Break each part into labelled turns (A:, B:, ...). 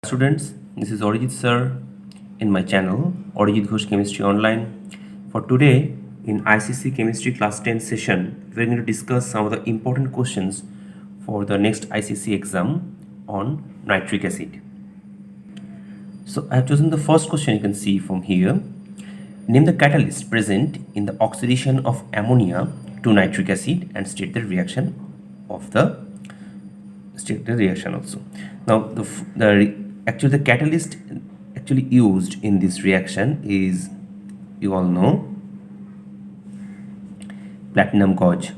A: Students, this is Arijit sir in my channel Arijit Ghosh Chemistry Online. For today in ICSE Chemistry Class 10 session, we are going to discuss some of the important questions for the next ICSE exam on nitric acid. So I have chosen the first question. You can see from here. Name the catalyst present in the oxidation of ammonia to nitric acid and state the reaction also. Now the catalyst actually used in this reaction is, you all know, platinum gauge.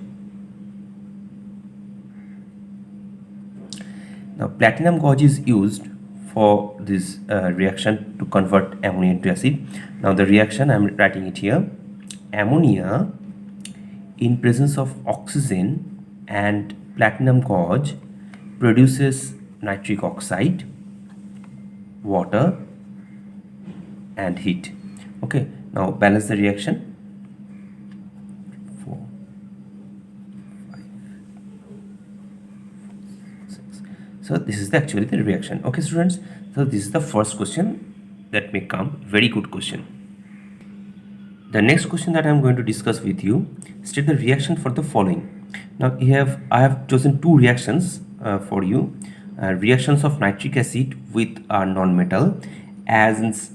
A: Now platinum gauge is used for this reaction to convert ammonia into acid. Now the reaction, I am writing it here: ammonia in presence of oxygen and platinum gauge produces nitric oxide, water and heat. Okay, now balance the reaction. 4, 5, 6. So this is actually the reaction. Okay students, so this is the first question that may come. Very good question. The next question that I am going to discuss with you: state the reaction for the following. Now I have chosen two reactions for you. Reactions of nitric acid with a non-metal. As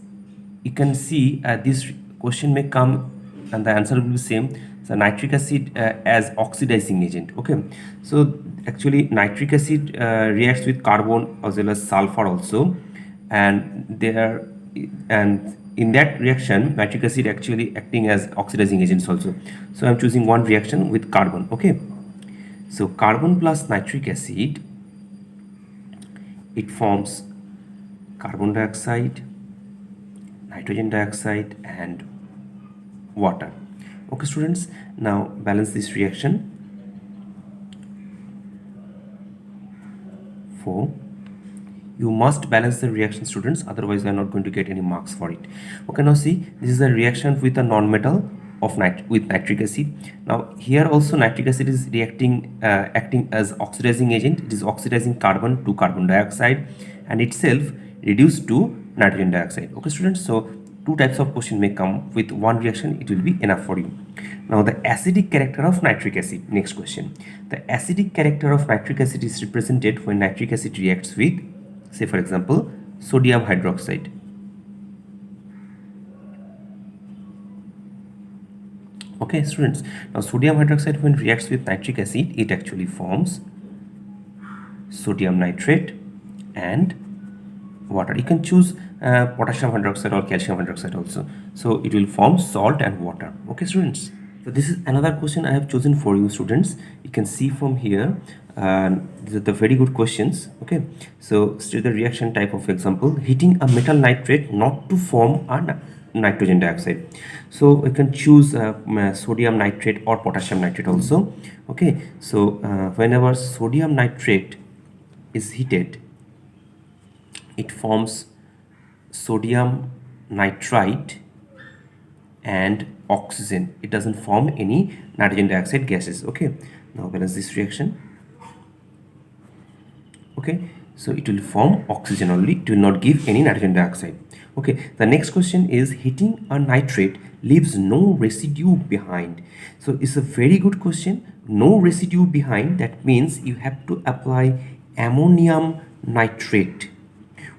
A: you can see, this question may come and the answer will be same. So nitric acid as oxidizing agent. Okay, so actually nitric acid reacts with carbon as well as sulfur also, and in that reaction nitric acid actually acting as oxidizing agents also. So I'm choosing one reaction with carbon. Okay, so carbon plus nitric acid, it forms carbon dioxide, nitrogen dioxide and water. Okay students, now balance this reaction. 4. You must balance the reaction students, otherwise you are not going to get any marks for it. Okay, now see, this is a reaction with a non-metal of with nitric acid. Now here also nitric acid is reacting acting as oxidizing agent. It is oxidizing carbon to carbon dioxide and itself reduced to nitrogen dioxide. Okay students, so two types of question may come. With one reaction it will be enough for you. Now the acidic character of nitric acid. Next question: the acidic character of nitric acid is represented when nitric acid reacts with, say for example, sodium hydroxide. Okay students, now sodium hydroxide when reacts with nitric acid, it actually forms sodium nitrate and water. You can choose potassium hydroxide or calcium hydroxide also. So it will form salt and water. Okay students, so this is another question I have chosen for you students. You can see from here, these are the very good questions. Okay, so state the reaction type of example: heating a metal nitrate not to form a nitrogen dioxide. So we can choose sodium nitrate or potassium nitrate also. Okay, so whenever sodium nitrate is heated, it forms sodium nitrite and oxygen. It doesn't form any nitrogen dioxide gases. Okay, now balance this reaction. Okay, so it will form oxygen only, it will not give any nitrogen dioxide. Okay, the next question is: heating a nitrate leaves no residue behind. So it's a very good question. No residue behind, that means you have to apply ammonium nitrate.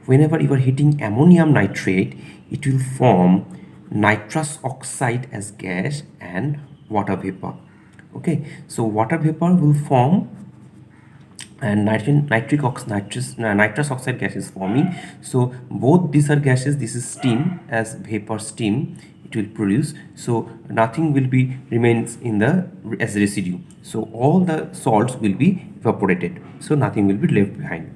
A: Whenever you are heating ammonium nitrate, it will form nitrous oxide as gas and water vapor. Okay, so water vapor will form and nitrous oxide gas is forming. So both these are gases. This is steam, as vapor steam it will produce. So nothing will be remains in the as residue. So all the salts will be evaporated. So nothing will be left behind.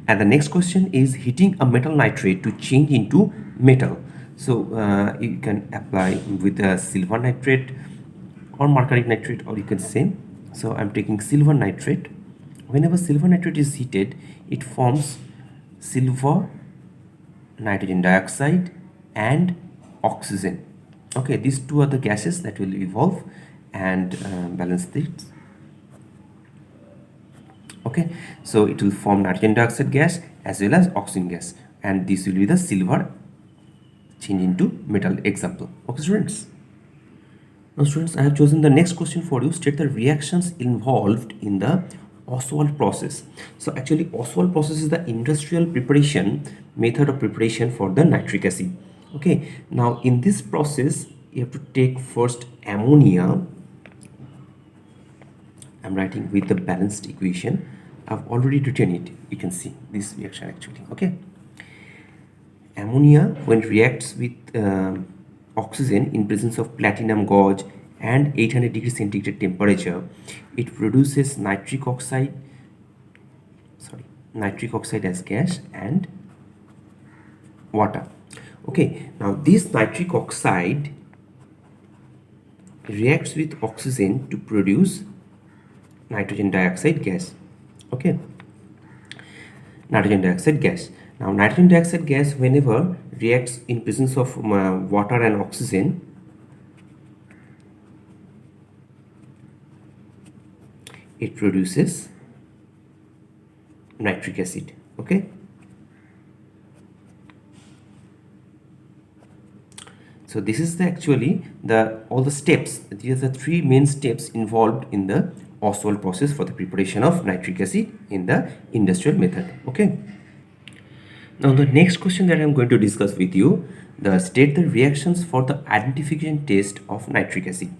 A: And the next question is: heating a metal nitrate to change into metal. So you can apply with a silver nitrate or mercury nitrate, or you can say. So I'm taking silver nitrate. Whenever silver nitrate is heated, it forms silver, nitrogen dioxide and oxygen. Okay, these two are the gases that will evolve and balance this. Okay, so it will form nitrogen dioxide gas as well as oxygen gas, and this will be the silver change into metal example. Okay students. Now students, I have chosen the next question for you. State the reactions involved in the Oswald process. So actually Oswald process is the industrial preparation method of preparation for the nitric acid. Okay, now in this process you have to take first ammonia. I'm writing with the balanced equation. I've already written it. You can see this reaction actually. Okay, ammonia when reacts with oxygen in presence of platinum gauge and 800 degrees centigrade temperature, it produces nitric oxide as gas and water. Okay, now this nitric oxide reacts with oxygen to produce nitrogen dioxide gas. Okay, nitrogen dioxide gas. Now nitrogen dioxide gas, whenever reacts in presence of water and oxygen, it produces nitric acid. Okay, so this is actually all the steps. These are the three main steps involved in the Oswald process for the preparation of nitric acid in the industrial method. Okay, now the next question that I am going to discuss with you, state the reactions for the identification test of nitric acid.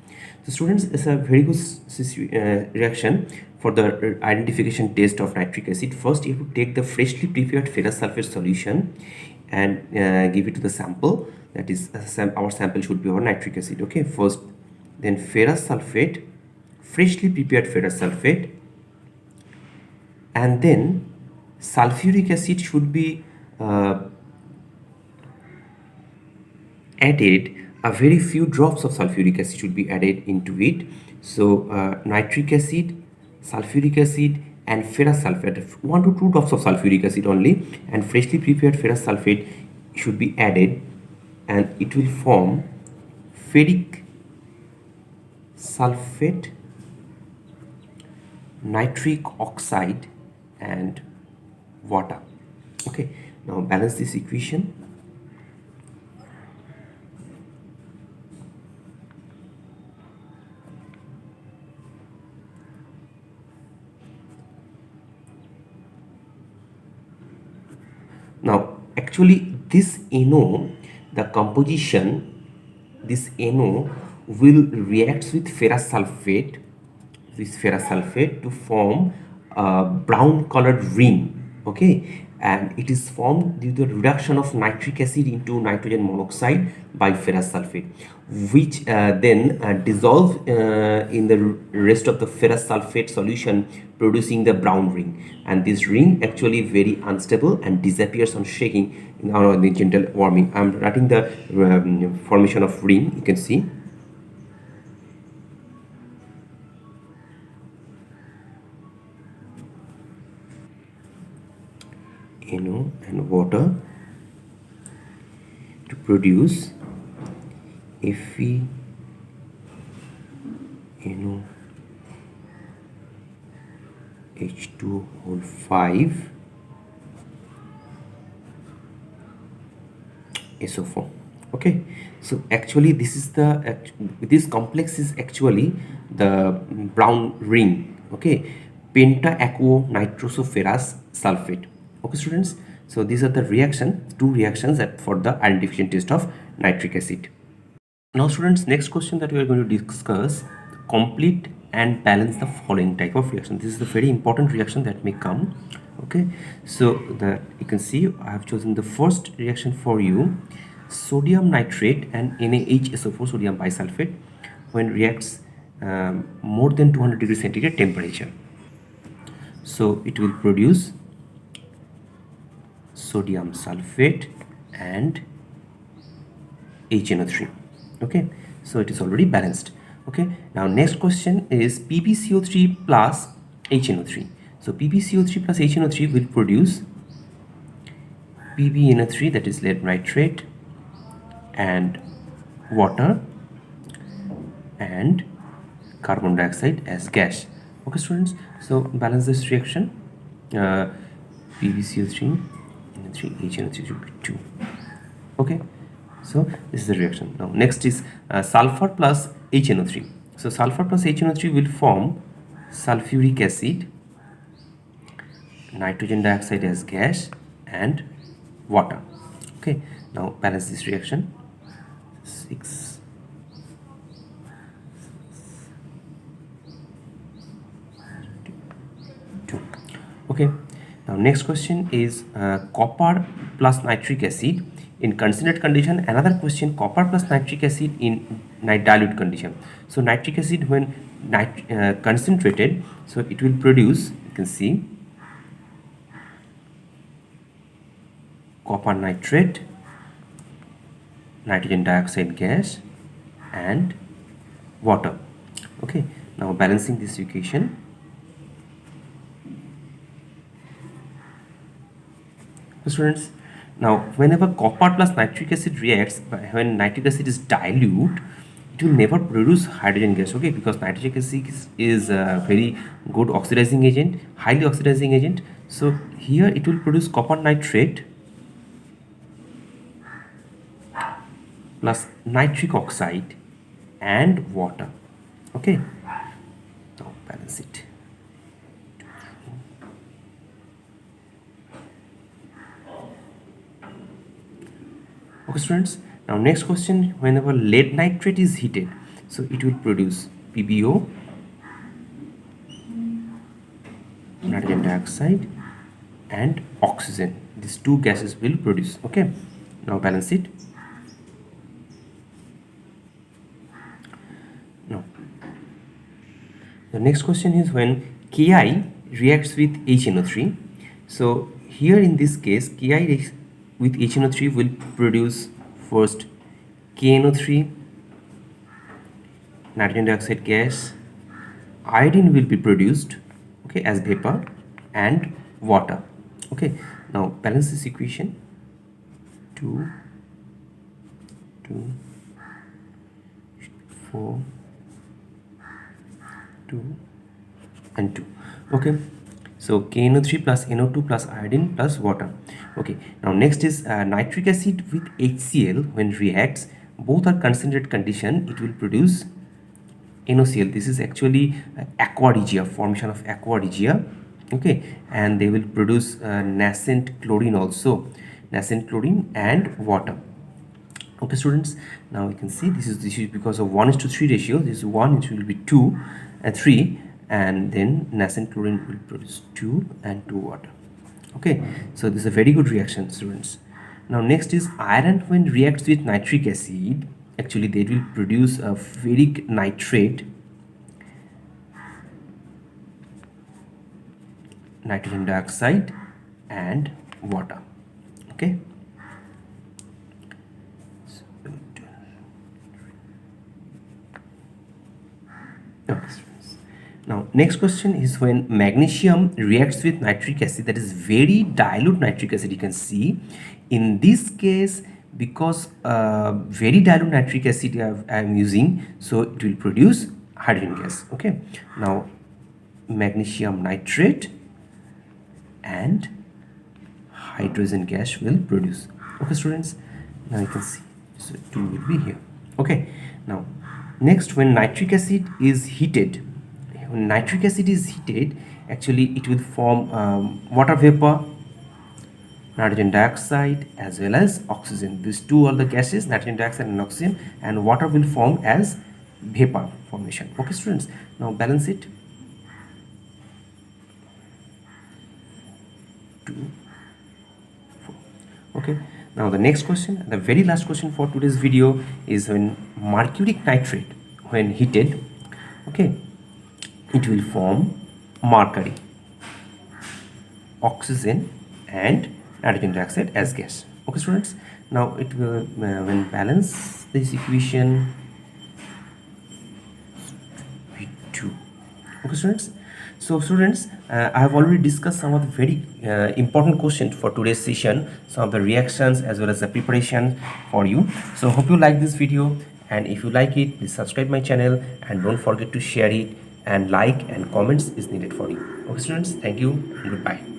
A: So students, it's a very good reaction for the identification test of nitric acid. First you have to take the freshly prepared ferrous sulfate solution and give it to the sample. That is our sample should be our nitric acid. Okay, first then ferrous sulfate, freshly prepared ferrous sulfate, and then sulfuric acid should be added. A very few drops of sulfuric acid should be added into it. So nitric acid, sulfuric acid and ferrous sulfate, 1 to 2 drops of sulfuric acid only, and freshly prepared ferrous sulfate should be added, and it will form ferric sulfate, nitric oxide and water. Okay, now balance this equation. Now actually this NO, the composition, this NO will react with ferrous sulfate to form a brown colored ring. Okay, and it is formed due to the reduction of nitric acid into nitrogen monoxide by ferrous sulfate, which then dissolve in the rest of the ferrous sulfate solution, producing the brown ring. And this ring actually very unstable and disappears on shaking in the gentle warming. I'm writing the formation of ring. You can see NO and water to produce Fe NO H2 whole 5 SO4. Okay, so actually this is this complex is actually the brown ring. Okay, penta aqua nitrosoferrous sulfate. Okay students, so these are the two reactions for the identification test of nitric acid. Now students, next question that we are going to discuss, complete and balance the following type of reaction. This is the very important reaction that may come. Okay, so you can see I have chosen the first reaction for you, sodium nitrate and NaHSO4 sodium bisulfate when reacts more than 200 degrees centigrade temperature. So it will produce sodium sulfate and HNO3. Okay, so it is already balanced. Okay, now next question is PbCO3 plus HNO3. So PbCO3 plus HNO3 will produce PbNO3, that is lead nitrate, and water and carbon dioxide as gas. Okay students, so balance this reaction. PbCO3 3, HNO3 should be 2. Okay, so this is the reaction. Now next is sulfur plus HNO3. So sulfur plus HNO3 will form sulfuric acid, nitrogen dioxide as gas, and water. Okay, now balance this reaction. 6, 2. Okay, now next question is copper plus nitric acid in concentrated condition. Another question, copper plus nitric acid in dilute condition. So nitric acid when concentrated, so it will produce, you can see, copper nitrate, nitrogen dioxide gas, and water. Okay, now balancing this equation. So students, now whenever copper plus nitric acid reacts, when nitric acid is dilute, it will never produce hydrogen gas. Okay, because nitric acid is a very good oxidizing agent, highly oxidizing agent. So here it will produce copper nitrate plus nitric oxide and water. Okay, now balance it. Okay students, now next question, whenever lead nitrate is heated, so it will produce PbO, nitrogen dioxide, and oxygen. These two gases will produce. Okay, now balance it. Now the next question is when Ki reacts with HNO3. So here in this case, Ki with HNO3 will produce first KNO3, nitrogen dioxide gas, iodine will be produced, okay, as vapor, and water. Okay, now balance this equation. 2, 2, 4, 2, and 2. Okay, so KNO3 plus NO2 plus iodine plus water. Okay, now next is nitric acid with HCl when reacts, both are concentrated condition, it will produce NOCl. This is actually aqua regia, formation of aqua regia. Okay, and they will produce nascent chlorine also, nascent chlorine and water. Okay students, now you can see this is because of 1:3 ratio. This is 1, it will be 2 and 3, and then nascent chlorine will produce 2 and 2 water. Okay, so this is a very good reaction students. Now next is iron when reacts with nitric acid, actually they will produce a ferric nitrate, nitrogen dioxide, and water. Okay, now next question is when magnesium reacts with nitric acid, that is very dilute nitric acid. You can see in this case, because very dilute nitric acid I am using, so it will produce hydrogen gas. Okay, now magnesium nitrate and hydrogen gas will produce. Okay students, now you can see, so 2 will be here. Okay, now next, when nitric acid is heated, actually it will form water vapor, nitrogen dioxide, as well as oxygen. These two are the gases, nitrogen dioxide and oxygen, and water will form as vapor formation. Okay students, now balance it. 2, 4. Okay, now the next question, the very last question for today's video, is when mercuric nitrate when heated, okay, it will form mercury, oxygen, and nitrogen dioxide as gas. Okay students, now it will when balance this equation, 2. Okay students, so students, I have already discussed some of the very important questions for today's session, some of the reactions as well as the preparation for you. So hope you like this video, and if you like it, please subscribe my channel and don't forget to share it, and like and comments is needed for you. Okay students, thank you and goodbye.